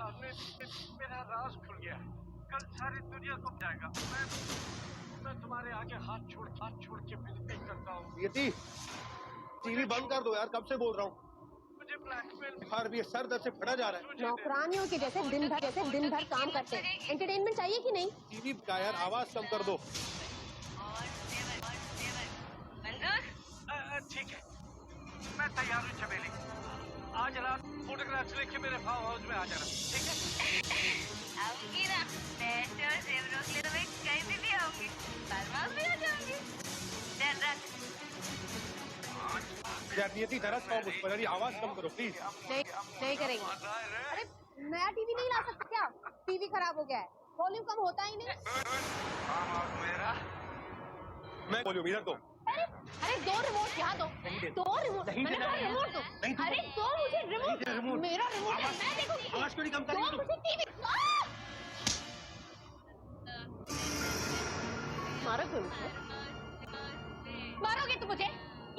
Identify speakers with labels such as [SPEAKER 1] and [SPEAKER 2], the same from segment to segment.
[SPEAKER 1] सामने मेरा राज खुल गया है। कल सारी दुनिया को जाएगा। मैं तुम्हारे आगे हाथ छोड़ के विनती करता हूँ।
[SPEAKER 2] नियति, टीवी बंद कर दो यार, कब से बोल रहा हूँ।
[SPEAKER 1] मुझे ब्लैकमेल
[SPEAKER 2] बुखार भी सर दर्द से फटा जा रहा है।
[SPEAKER 3] नौकरानियों के जैसे दिन भर काम करते हैं। एंटरटेनमेंट चाहिए कि नहीं?
[SPEAKER 2] टीवी का यार आवाज कम कर दो।
[SPEAKER 1] ठीक है, मैं तैयार हूँ चमेली। आज रात फोटोग्राफ्स लेके मेरे फार्म हाउस में आ जाना, ठीक है?
[SPEAKER 4] आऊंगी ना, पैसे और जेवरों के लिए तो मैं कहीं भी आऊंगी, फार्म हाउस भी आ जाऊंगी। डर रख।
[SPEAKER 2] यार नियति, दरअसल खाओ मुझ पर, आवाज कम करो प्लीज।
[SPEAKER 3] नहीं करेंगे। अरे नया टीवी नहीं ला सकते क्या? टीवी खराब हो गया है, वॉल्यूम कम होता ही नहीं।
[SPEAKER 1] मेरा
[SPEAKER 2] मैं वॉल्यूम इधर दो।
[SPEAKER 3] अरे दो रिमोट यहाँ दो, दो रिमोट, मैंने कहा रिमोट दो। अरे दो मुझे रिमोट, मेरा रिमोट है, मैं देखूंगी।
[SPEAKER 2] आवाज क्यों नहीं कम कर रही
[SPEAKER 3] दो मुझे टीवी। मारोगे मुझे? मारोगे तो मुझे?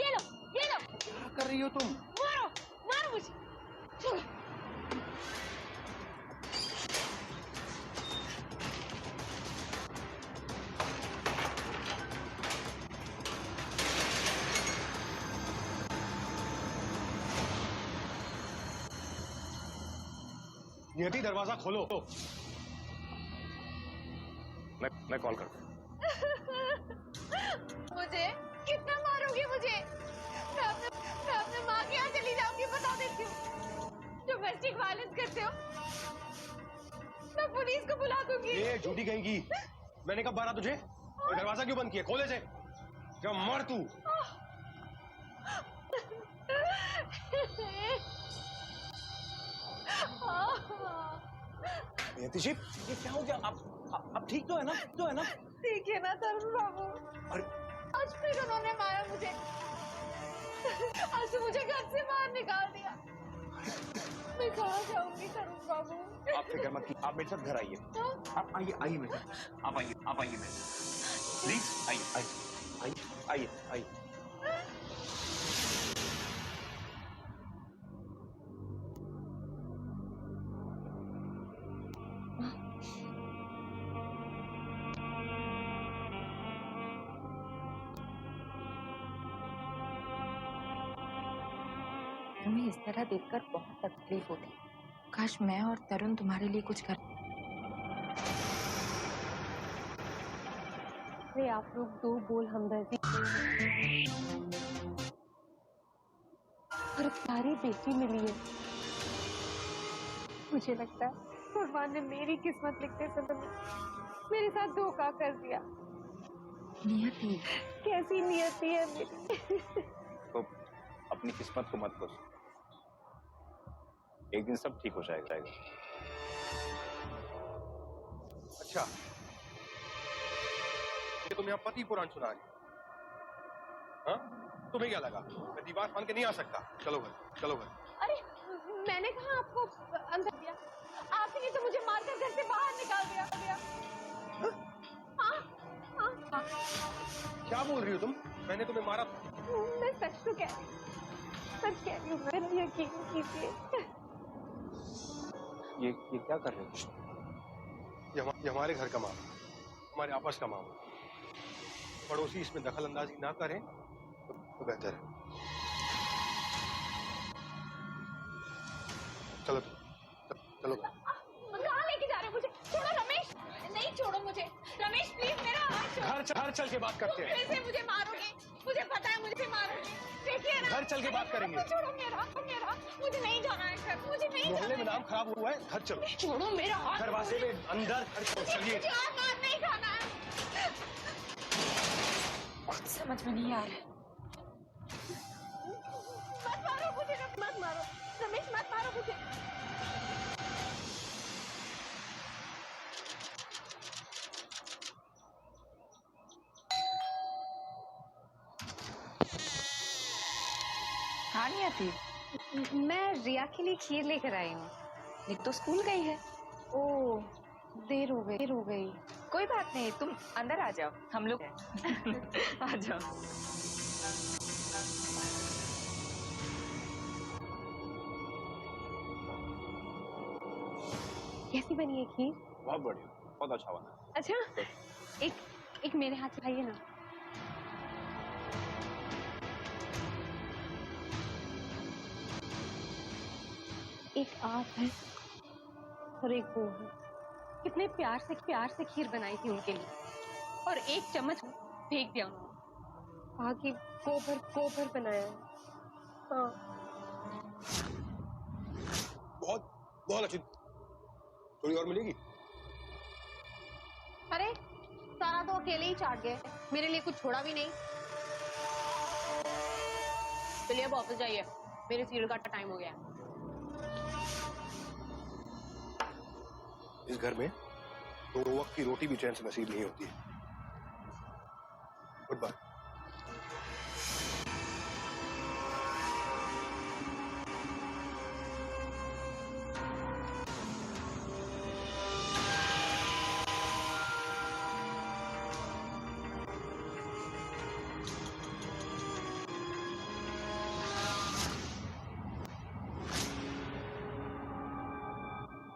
[SPEAKER 3] ये लो।
[SPEAKER 2] क्या कर रही हो तुम?
[SPEAKER 3] मारो मुझे। चलो।
[SPEAKER 2] नियति, दरवाजा खोलो। मैं कॉल करता हूँ।
[SPEAKER 3] मुझे कितना मारोगे मुझे? मैं अपने माँ के यहाँ चली जाऊंगी, बता देती हूँ। डोमेस्टिक वायलेंस करते हो, मैं पुलिस को बुला दूंगी।
[SPEAKER 2] ये झूठी कहेगी। मैंने कब मारा तुझे? और दरवाजा क्यों बंद किया? खोले से। जब मर तू। नियति जी, ये क्या हो गया? अब ठीक तो है ना?
[SPEAKER 3] ठीक है ना तरुण बाबू?
[SPEAKER 2] अरे
[SPEAKER 3] आज फिर उन्होंने मारा मुझे। आज तो मुझे घर से बाहर निकाल दिया। मैं कहाँ जाऊंगी तरुण बाबू?
[SPEAKER 2] आप फिक्र मत कीजिए, आप मेरे साथ घर आइए। आप आइए मेरे साथ। आप आइए मेरे साथ। प्लीज आइए।
[SPEAKER 5] तुम्हें इस तरह देखकर बहुत तकलीफ होती। काश मैं और तरुण तुम्हारे लिए कुछ कर।
[SPEAKER 3] अरे आप लोग दो बोल हमदर्दी और सारी बेटी मिली है। मुझे लगता है भगवान ने मेरी किस्मत लिखते समय मेरे साथ धोखा कर दिया।
[SPEAKER 5] नियति,
[SPEAKER 3] कैसी नियति है मेरी।
[SPEAKER 6] तो अपनी किस्मत को मत कोसो, एक दिन सब ठीक हो जाएगा।
[SPEAKER 2] अच्छा, ये तुम यहाँ पति पुराण सुना रही? हाँ? तुम्हें क्या लगा मैं दीवार फान के नहीं आ सकता? चलो घर।
[SPEAKER 3] अरे मैंने कहा आपको अंदर दिया, आपने तो मुझे मारकर घर से बाहर निकाल दिया। हाँ।
[SPEAKER 2] क्या बोल रही हो तुम? मैंने तुम्हें मारा?
[SPEAKER 3] मैं सच तो कह रही हूँ, मेरा यकीन कीजिए।
[SPEAKER 6] ये क्या कर रहे हो?
[SPEAKER 2] ये हमारे घर का मामला, हमारे आपस का मामला। पड़ोसी इसमें दखल अंदाजी ना करें तो बेहतर है। चलो।
[SPEAKER 3] कहाँ लेके जा रहे हो मुझे? छोड़ो रमेश, नहीं छोड़ो मुझे। रमेश प्लीज मेरा हाथ छोड़ो।
[SPEAKER 2] घर चल के बात करते हैं।
[SPEAKER 3] फिर से मुझे मारोगे, मुझे पता है मुझे मारोगे। देखिए ना,
[SPEAKER 2] घर चल के बात करेंगे।
[SPEAKER 3] छोड़ो मेरा, मुझे नहीं जाना है घर, मुझे नहीं जाना।
[SPEAKER 2] मोहल्ले में नाम खराब हुआ है, घर चलो।
[SPEAKER 3] छोड़ो मेरा हाथ।
[SPEAKER 2] दरवाजे में अंदर घर चलो, चलिए।
[SPEAKER 3] मुझे और मार नहीं खाना है।
[SPEAKER 5] कुछ समझ में नहीं आ रहा है।
[SPEAKER 3] मत मारो मुझे, मत मारो रमेश, मत मारो मुझे।
[SPEAKER 5] हाँ नियति,
[SPEAKER 3] मैं रिया के लिए खीर लेकर आई हूँ।
[SPEAKER 5] ये तो स्कूल गई है।
[SPEAKER 3] ओह देर हो गई।
[SPEAKER 5] कोई बात नहीं, तुम अंदर आ जाओ, हम लोग आ जाओ।
[SPEAKER 3] कैसी बनी है खीर?
[SPEAKER 6] बहुत बढ़िया, बहुत अच्छा बना।
[SPEAKER 3] अच्छा, एक मेरे हाथ से खाइए ना। एक आप है और एक वो है। कितने प्यार से खीर बनाई थी उनके लिए, और एक चम्मच फेंक दिया उन्होंने। कहा कि गोबर बनाया है। हाँ।
[SPEAKER 2] बहुत बहुत अच्छी। थोड़ी और मिलेगी?
[SPEAKER 3] अरे सारा तो अकेले ही चाट गए, मेरे लिए कुछ छोड़ा भी नहीं। चलिए अब वापस जाइए, मेरे सीरियल का टाइम हो गया।
[SPEAKER 2] इस घर में दो वक्त की रोटी भी चैन से नसीब नहीं होती है। Goodbye.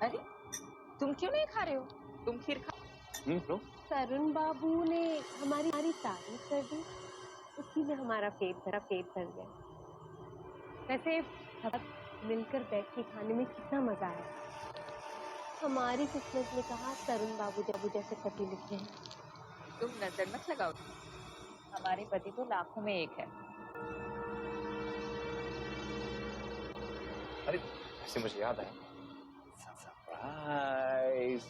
[SPEAKER 5] अरे तुम क्यों नहीं खा रहे हो? तुम खीर खा।
[SPEAKER 6] लो।
[SPEAKER 3] तरुण बाबू ने हमारी तारीफ कर दी, उसी में हमारा पेट भर गया। वैसे सब मिलकर बैठ के खाने में कितना मजा आया। हमारी किस्मत ने कहा तरुण बाबू जैसे पति लिखे हैं।
[SPEAKER 5] तुम नजर मत लगाओ, हमारे पति तो लाखों में एक है।
[SPEAKER 6] अरे ऐसे मुझे याद आया, सरप्राइज।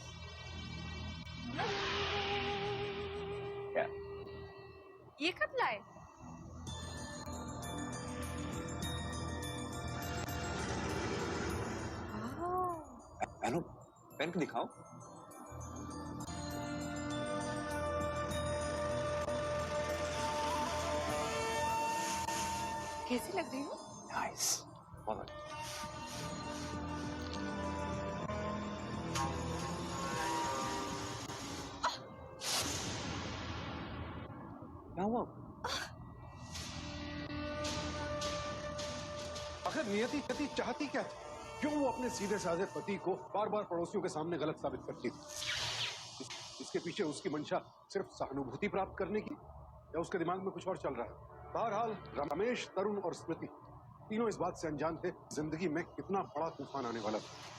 [SPEAKER 6] क्या?
[SPEAKER 5] ये कब लाए?
[SPEAKER 6] पहनो, पहन के दिखाओ।
[SPEAKER 5] कैसी लग रही हो?
[SPEAKER 6] नाइस, बहुत अच्छा। क्या हुआ?
[SPEAKER 7] आखिर नियति चाहती क्या थी? क्यों वो अपने सीधे साधे पति को बार बार पड़ोसियों के सामने गलत साबित करती थी? इसके पीछे उसकी मंशा सिर्फ सहानुभूति प्राप्त करने की, या उसके दिमाग में कुछ और चल रहा है? बहरहाल रमेश, तरुण और स्मृति तीनों इस बात से अनजान थे जिंदगी में कितना बड़ा तूफान आने वाला था।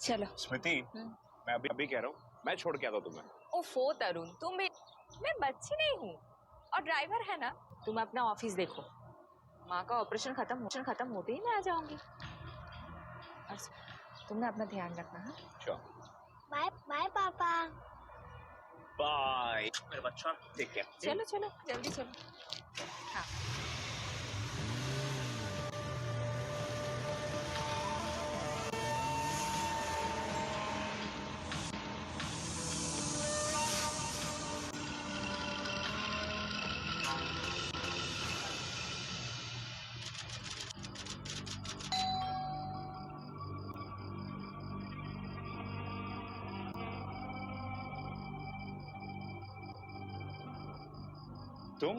[SPEAKER 5] चलो।
[SPEAKER 6] स्मृति, मैं अभी कह रहा हूँ, मैं छोड़ के आता हूँ तुम्हें।
[SPEAKER 5] ओफो तरुण, मैं बच्ची नहीं हूँ, और ड्राइवर है ना। तुम अपना ऑफिस देखो, माँ का ऑपरेशन खत्म होते ही मैं आ जाऊंगी। और तुमने अपना ध्यान रखना। हाँ,
[SPEAKER 6] श्योर।
[SPEAKER 8] बाय बाय पापा।
[SPEAKER 6] बाय मेरे बच्चा, टेक केयर।
[SPEAKER 5] चलो जल्दी चलो। हाँ।
[SPEAKER 6] तुम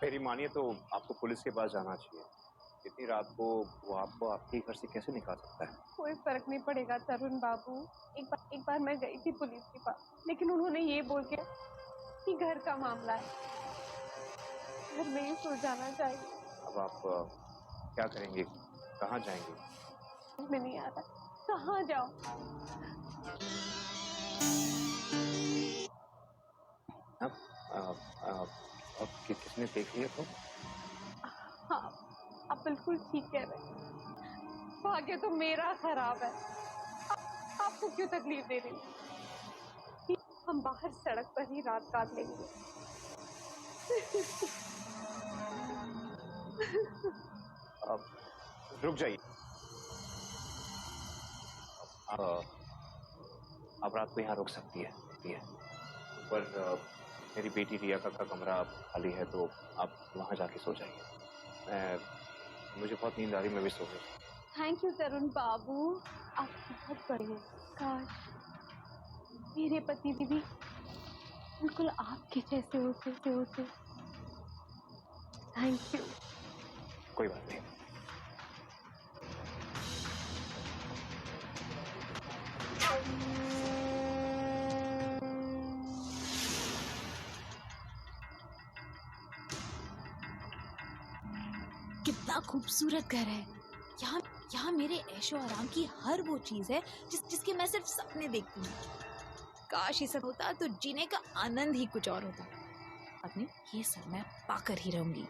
[SPEAKER 6] मेरी मानिए तो आपको पुलिस के पास जाना चाहिए। इतनी रात को वो आपको आपके घर से कैसे निकाल सकता है?
[SPEAKER 3] कोई फर्क नहीं पड़ेगा तरुण बाबू। एक बार मैं गई थी पुलिस के पास, लेकिन उन्होंने ये बोल के कि घर का मामला है, घर में ही सुलझाना चाहिए।
[SPEAKER 6] अब आप क्या करेंगे? कहाँ जाएंगे?
[SPEAKER 3] समझ में नहीं आ रहा कहाँ जाऊं।
[SPEAKER 6] अब किसने देख लिया तो?
[SPEAKER 3] हाँ, आप बिल्कुल ठीक कह रहे हैं। भाग्य तो मेरा खराब है। आपको क्यों तकलीफ दे रही हूँ? हम बाहर सड़क पर ही रात काट लेंगे।
[SPEAKER 6] अब रुक जाइए। अब रात को यहाँ रुक सकती है। पर मेरी बेटी रिया का कमरा खाली है, तो आप वहाँ जाके सो जाइए। मुझे बहुत नींद आ रही, मैं भी सो गई।
[SPEAKER 3] थैंक यू तरुण बाबू, आप बहुत बढ़िया। काश मेरे पति भी बिल्कुल आपके जैसे होते। Thank you.
[SPEAKER 6] कोई बात नहीं।
[SPEAKER 9] कितना खूबसूरत घर है। यहाँ मेरे ऐशो आराम की हर वो चीज है जिसके मैं सिर्फ सपने देखती हूँ। काश ये सब होता तो जीने का आनंद ही कुछ और होता। अपने ये सब मैं पाकर ही रहूंगी।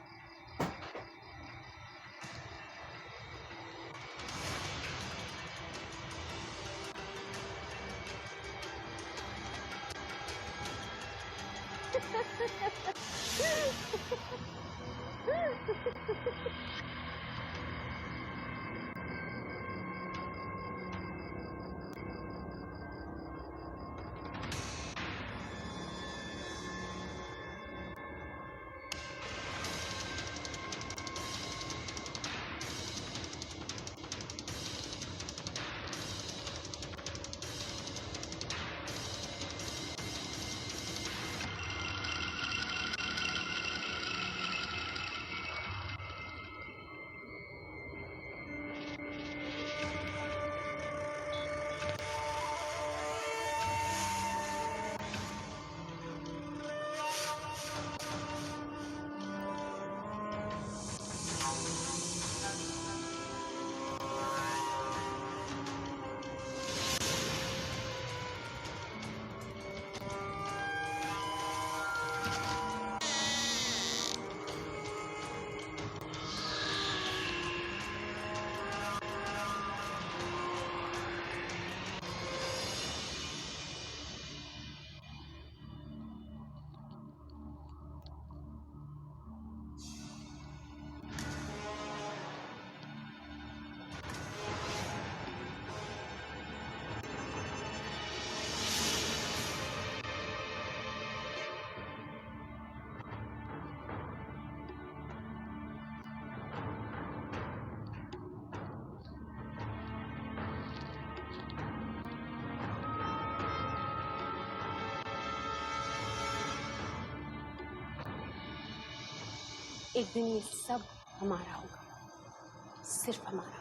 [SPEAKER 3] एक दिन ये सब हमारा होगा, सिर्फ हमारा।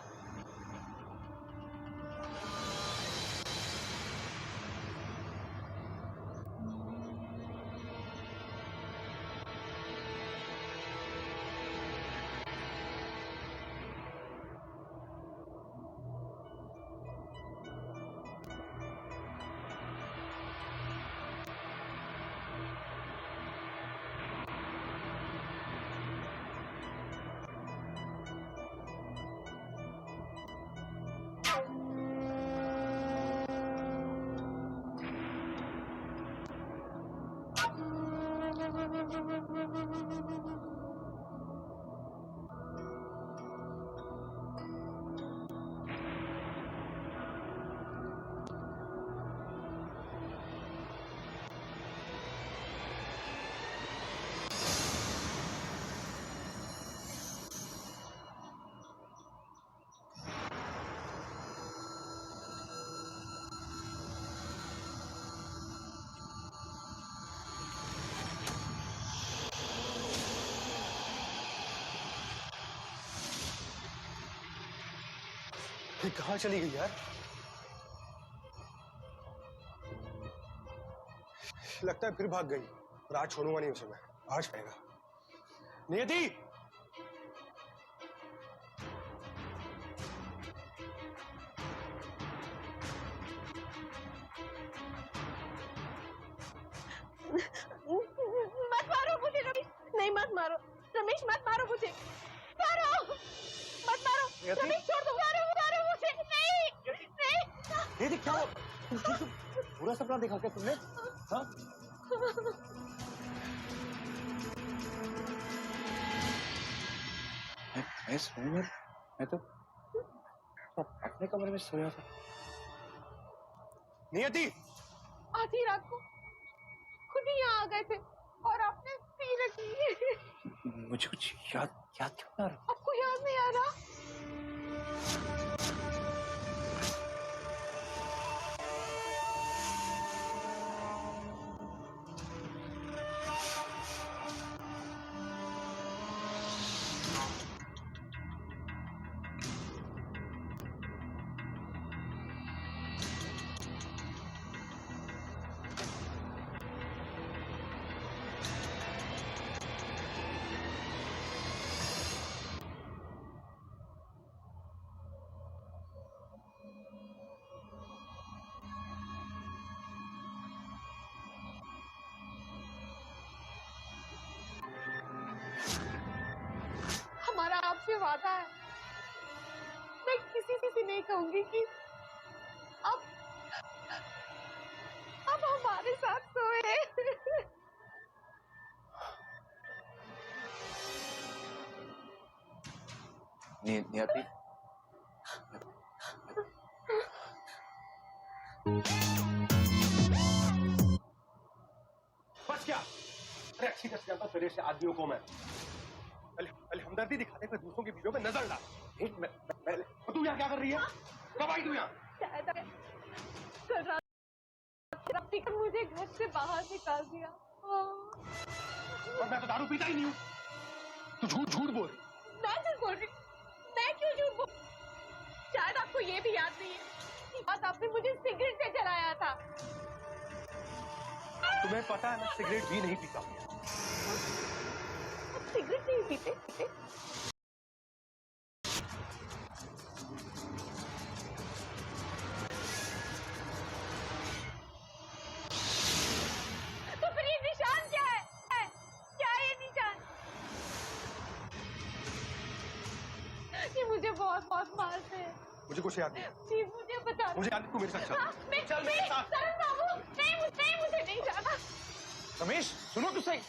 [SPEAKER 2] ये कहाँ चली गई यार? लगता है फिर भाग गई। और आज छोड़ूंगा नहीं उसे मैं, आज पाएगा। नियति!
[SPEAKER 3] मत मारो मुझे रमेश, नहीं मत मारो रमेश, मत मारो मुझे, मारो मत मारो रमेश, छोड़ दो, मारो मुझे, नहीं नहीं।
[SPEAKER 2] नियति क्या हो?
[SPEAKER 6] पूरा सपना देखा क्या तुमने? हाँ? मैं सोया, मैं तो अपने कमरे में सोया था।
[SPEAKER 2] नियति,
[SPEAKER 3] आधी रात को खुद ही यहाँ आ गए थे और आपने पी रखी।
[SPEAKER 6] मुझे कुछ याद क्यों नहीं आ रहा?
[SPEAKER 3] आपको याद नहीं आ रहा? हमारा आपसे वादा है, मैं किसी से नहीं कहूंगी कि अब हमारे साथ सोए।
[SPEAKER 6] नियति,
[SPEAKER 2] बस क्या? अरे अच्छी तरह से जानता हूँ शरीर से आदमियों को मैं। पहले हमदर्दी दिखाते हुए दूसरों की वीडियो में नजर डाल। तू यहाँ क्या कर रही है? कब आई तू यहाँ?
[SPEAKER 3] कल रात को मुझे घर से बाहर निकाल दिया।
[SPEAKER 2] और मैं तो दारू पीता ही नहीं हूँ। तू झूठ बोल रही।
[SPEAKER 3] मैं झूठ बोल रही? मैं क्यों झूठ बोल? शायद आपको ये भी याद नहीं है कि बात आपने मुझे सिगरेट से जलाया था।
[SPEAKER 2] तुम्हें पता है मैं सिगरेट भी नहीं पीता।
[SPEAKER 3] आप सिगरेट नहीं पीते? तो फिर ये निशान क्या है? क्या है ये निशान? ये मुझे बहुत मारते हैं।
[SPEAKER 2] मुझे कुछ याद नहीं।
[SPEAKER 3] प्लीज मुझे बता।
[SPEAKER 2] मुझे याद नहीं, तू मेरे साथ चल। चल मेरे साथ।
[SPEAKER 3] तरुण बाबू, नहीं मुझे नहीं जाना।
[SPEAKER 2] रमेश सुनो तो सही।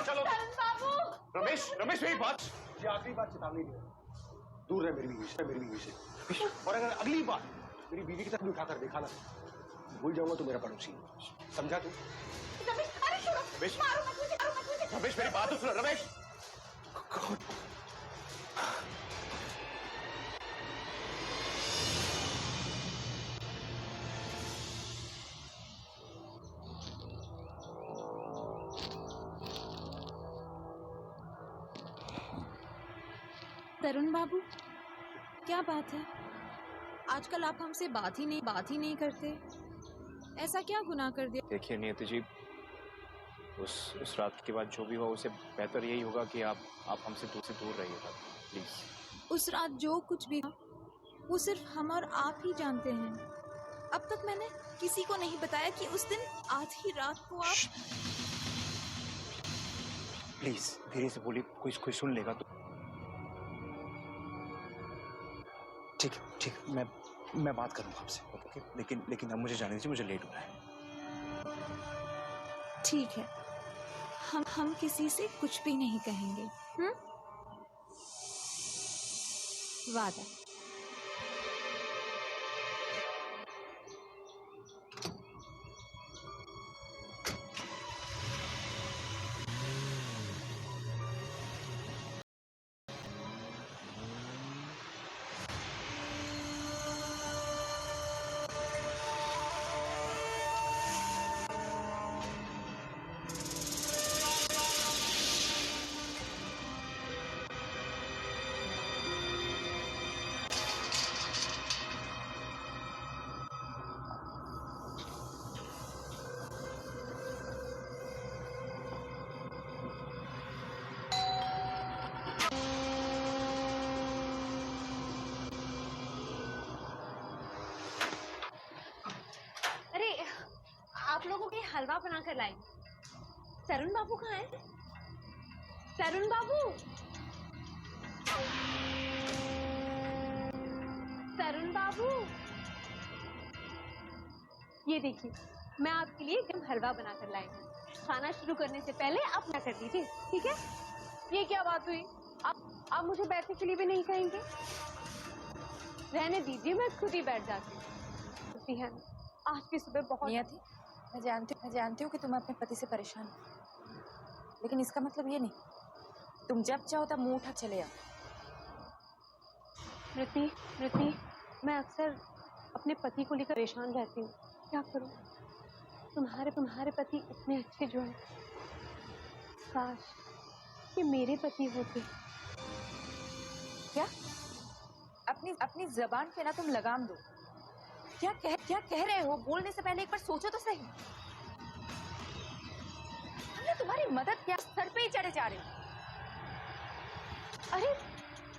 [SPEAKER 3] चलो तरुण बाबू।
[SPEAKER 2] रमेश मेरी बात। ये आखिरी बात चेतावनी दे रहा हूं। दूर रहे मेरी बीवी से। और अगर अगली बार मेरी बीवी की तरफ भी उठाकर देखा ना, भूल जाऊंगा तो मेरा पड़ोसी। समझा तू? रमेश, रमेश मेरी बात तो सुनो। रमेश
[SPEAKER 9] तरुण बाबू, क्या बात है? आजकल आप हमसे बात ही नहीं करते। ऐसा क्या गुनाह कर दिया?
[SPEAKER 6] देखिए नियति जी, उस रात के बाद जो भी हुआ उसे बेहतर यही होगा कि आप हमसे दूर रहिएगा प्लीज।
[SPEAKER 9] उस रात जो कुछ भी था वो सिर्फ हम और आप ही जानते हैं। अब तक मैंने किसी को नहीं बताया कि उस दिन आधी रात को आप।
[SPEAKER 6] प्लीज धीरे से बोलिए, कोई सुन लेगा तो। ठीक है, मैं बात करूंगा आपसे, ओके? लेकिन अब मुझे जाने दीजिए, मुझे लेट हो रहा है।
[SPEAKER 9] ठीक है, हम किसी से कुछ भी नहीं कहेंगे। वादा।
[SPEAKER 3] आप लोगों के हलवा बनाकर लाई। तरुण बाबू कहाँ है? तरुण बाबू, तरुण बाबू, ये देखिए, मैं आपके लिए एकदम हलवा बनाकर लाई हूँ। खाना शुरू करने से पहले आप ना कर दीजिए, ठीक है? ये क्या बात हुई? आप मुझे बैठने के लिए भी नहीं कहेंगे? रहने दीजिए, मैं खुद ही बैठ जाती हूँ। आज की सुबह बहुत
[SPEAKER 5] नियति, मैं जानती हूँ कि तुम अपने पति से परेशान हो, लेकिन इसका मतलब ये नहीं तुम जब चाहो तब मुंह उठा चले आओ।
[SPEAKER 3] स्मृति, मैं अक्सर अपने पति को लेकर परेशान रहती हूँ। क्या करूँ? तुम्हारे पति इतने अच्छे जो हैं। काश ये मेरे पति होते।
[SPEAKER 5] क्या? अपनी जबान पे ना तुम लगाम दो। क्या कह रहे हो? बोलने से पहले एक बार सोचो तो सही। हमने तुम्हारी मदद किया, सर पे ही चढ़े जा रहे हो।
[SPEAKER 3] अरे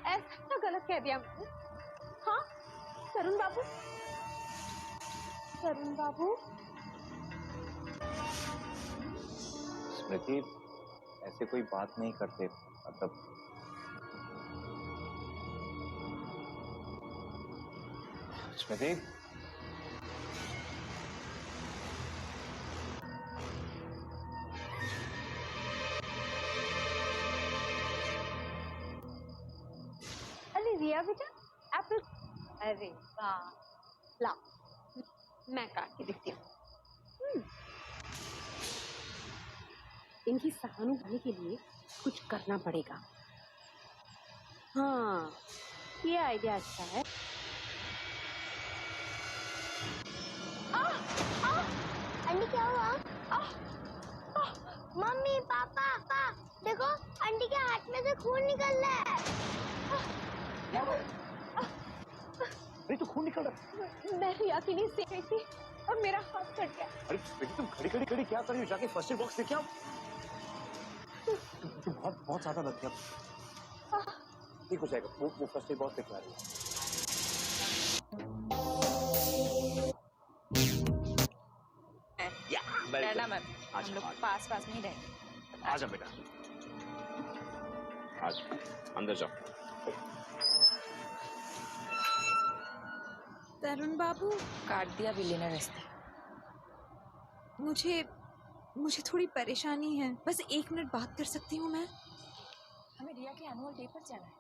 [SPEAKER 3] ऐसा गलत कह दिया मैंने। हाँ, तरुण बाबू।
[SPEAKER 6] स्मृति, ऐसे कोई बात नहीं करते, मतलब स्मृति।
[SPEAKER 3] अरे रिया बेटा, एप्पल। अरे वाह, ला मैं काट के देखती हूँ। इनकी सहानुभूति के लिए कुछ करना पड़ेगा। हाँ, ये आइडिया अच्छा है।
[SPEAKER 8] आंटी क्या हुआ? मम्मी पापा देखो, आंटी के हाथ में से खून निकल रहा है।
[SPEAKER 2] अरे तो खून निकल रहा है।
[SPEAKER 3] मैं रिया के लिए सेक रही थी और मेरा हाथ कट गया।
[SPEAKER 2] अरे बेटी, तुम खड़ी क्या कर रही हो? जाके फर्स्ट एड बॉक्स लेके आओ। तुम बहुत ज्यादा लग गया। ठीक हो जाएगा, वो फर्स्ट एड बॉक्स लेके आ रही है।
[SPEAKER 5] डरना मत, हम लोग पास में ही रहेंगे।
[SPEAKER 6] आजा बेटा, आज अंदर जाओ।
[SPEAKER 9] तरुण बाबू,
[SPEAKER 5] काट दिया बिल्ली ने रास्ता।
[SPEAKER 9] मुझे थोड़ी परेशानी है, बस 1 मिनट बात कर सकती हूँ मैं?
[SPEAKER 5] हमें रिया के एनुअल डे पर जाना है।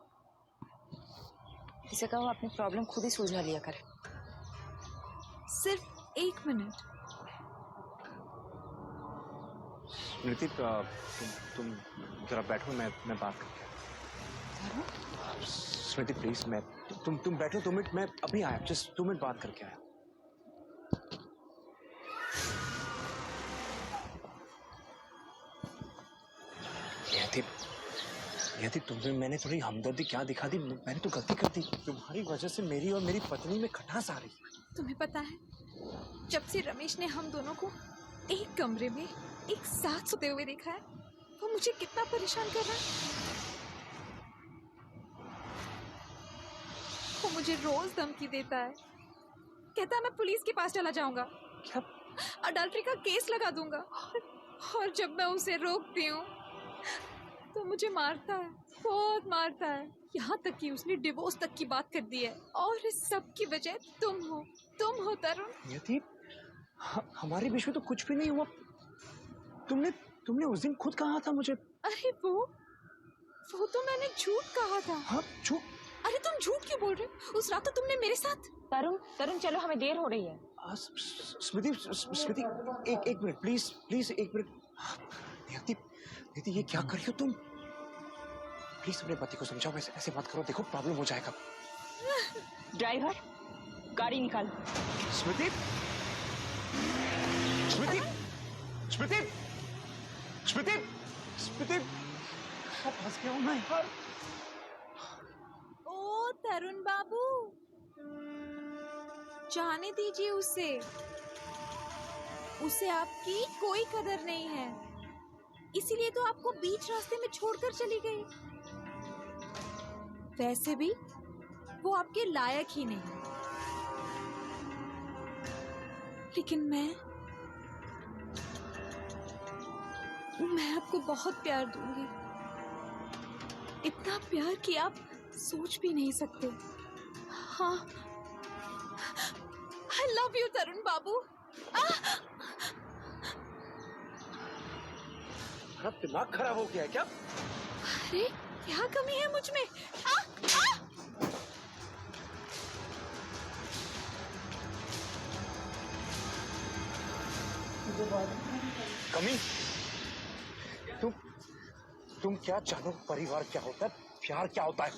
[SPEAKER 5] किसी का वो अपनी प्रॉब्लम खुद ही सुलझा लिया करे।
[SPEAKER 9] सिर्फ 1 मिनट।
[SPEAKER 6] स्मृति, तुम जरा बैठो, मैं बात करके। स्मृति प्लीज, तुम बैठो 2 मिनट, मैं अभी आया, जस्ट 2 मिनट बात करके आया। यदि तुम्हें मैंने थोड़ी हमदर्दी क्या दिखा दी? मैंने तो गलती कर दी। तुम्हारी वजह से मेरी और मेरी पत्नी में खटास आ रही है।
[SPEAKER 9] तुम्हें पता है, जब से रमेश ने हम दोनों को एक कमरे में एक साथ सोते हुए देखा है, वो मुझे कितना परेशान कर रहा है। वो मुझे रोज धमकी देता है, कहता है मैं पुलिस के पास चला जाऊंगा,
[SPEAKER 6] क्या?
[SPEAKER 9] अडल्ट्री का केस लगा दूंगा। और जब मैं उसे रोकती हूँ तो मुझे मारता है, बहुत मारता है। यहाँ तक कि उसने डिवोर्स तक की बात कर दी है। और इस सब की वजह तुम हो तरुण।
[SPEAKER 6] यदि हमारे बीच में तो कुछ भी नहीं हुआ। तुमने उस दिन खुद कहा था मुझे।
[SPEAKER 9] अरे वो तो मैंने झूठ कहा था।
[SPEAKER 6] हाँ, झूठ?
[SPEAKER 9] अरे तुम झूठ क्यों बोल रहे हो? उस रात तो तुमने मेरे साथ।
[SPEAKER 5] तरुण चलो, हमें देर हो रही है।
[SPEAKER 6] स्मृति, एक मिनट प्लीज, एक मिनट। यदि ये क्या कर रही हो तुम? प्लीज अपने पति को समझाओ, ऐसे मत करो। देखो प्रॉब्लम हो जाएगा।
[SPEAKER 5] ड्राइवर, गाड़ी निकालो।
[SPEAKER 6] स्मृति, फंस गया हूं मैं यार।
[SPEAKER 9] ओ तरुण बाबू, जाने दीजिए उसे आपकी कोई कदर नहीं है, इसीलिए तो आपको बीच रास्ते में छोड़कर चली गई। वैसे भी वो आपके लायक ही नहीं। लेकिन मैं आपको बहुत प्यार दूंगी, इतना प्यार कि आप सोच भी नहीं सकते। हाँ, I love you तरुण बाबू।
[SPEAKER 2] दिमाग खराब हो गया है क्या?
[SPEAKER 9] अरे क्या कमी है मुझ में?
[SPEAKER 2] कमी? तुम क्या जानो परिवार क्या होता है, प्यार क्या होता है?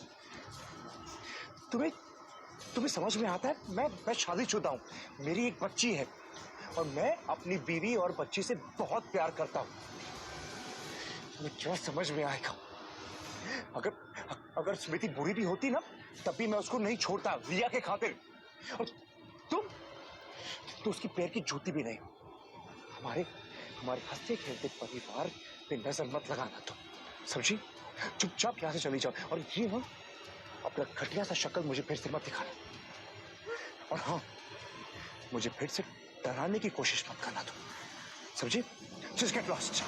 [SPEAKER 2] तुम्हें समझ में आता है? मैं शादीशुदा हूँ, मेरी एक बच्ची है और मैं अपनी बीवी और बच्ची से बहुत प्यार करता हूँ। तुम्हें क्या समझ में आएगा? अगर स्मृति बुरी भी होती ना, तब भी मैं उसको नहीं छोड़ता रिया के खातिर। और तुम तो उसकी पैर की जूती भी नहीं हो। हमारे हंसते खेलते परिवार पे नजर मत लगाना तुम, समझी? चुपचाप यहाँ से चली जाओ और ये ना अपना घटिया सा शक्ल मुझे फिर से मत दिखाना। और हाँ, मुझे फिर से डराने की कोशिश मत करना तुम, समझी? Just get lost.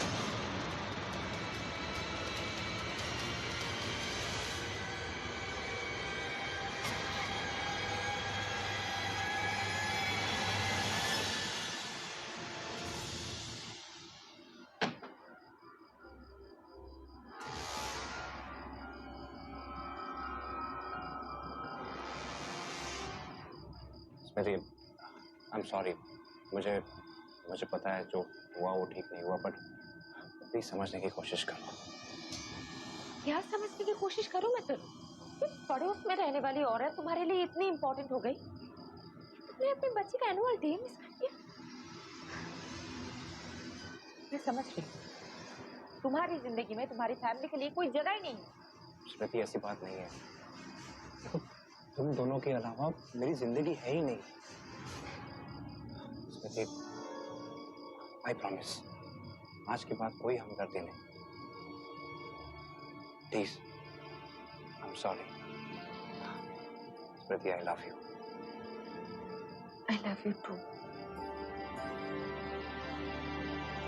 [SPEAKER 6] Smriti, I am sorry. मुझे पता है जो हुआ वो ठीक नहीं हुआ, बट प्लीज समझने की कोशिश करो।
[SPEAKER 3] क्या समझने की कोशिश करूं मैं? पड़ोस में रहने वाली औरत तुम्हारे लिए इतनी इम्पोर्टेंट हो गई? तुमने अपने बच्चे का एनुअल डे मिस कर दिया? मैं समझ रही हूँ, तुम्हारी जिंदगी में तुम्हारी फैमिली के लिए कोई जगह ही नहीं है।
[SPEAKER 6] स्मृति, ऐसी बात नहीं है। तुम दोनों के अलावा मेरी जिंदगी है ही नहीं। स्मृति, आई प्रॉमिस, आज के बाद कोई हमदर्दी नहीं। Please, I am sorry. Smriti, I love you.
[SPEAKER 3] I love you too.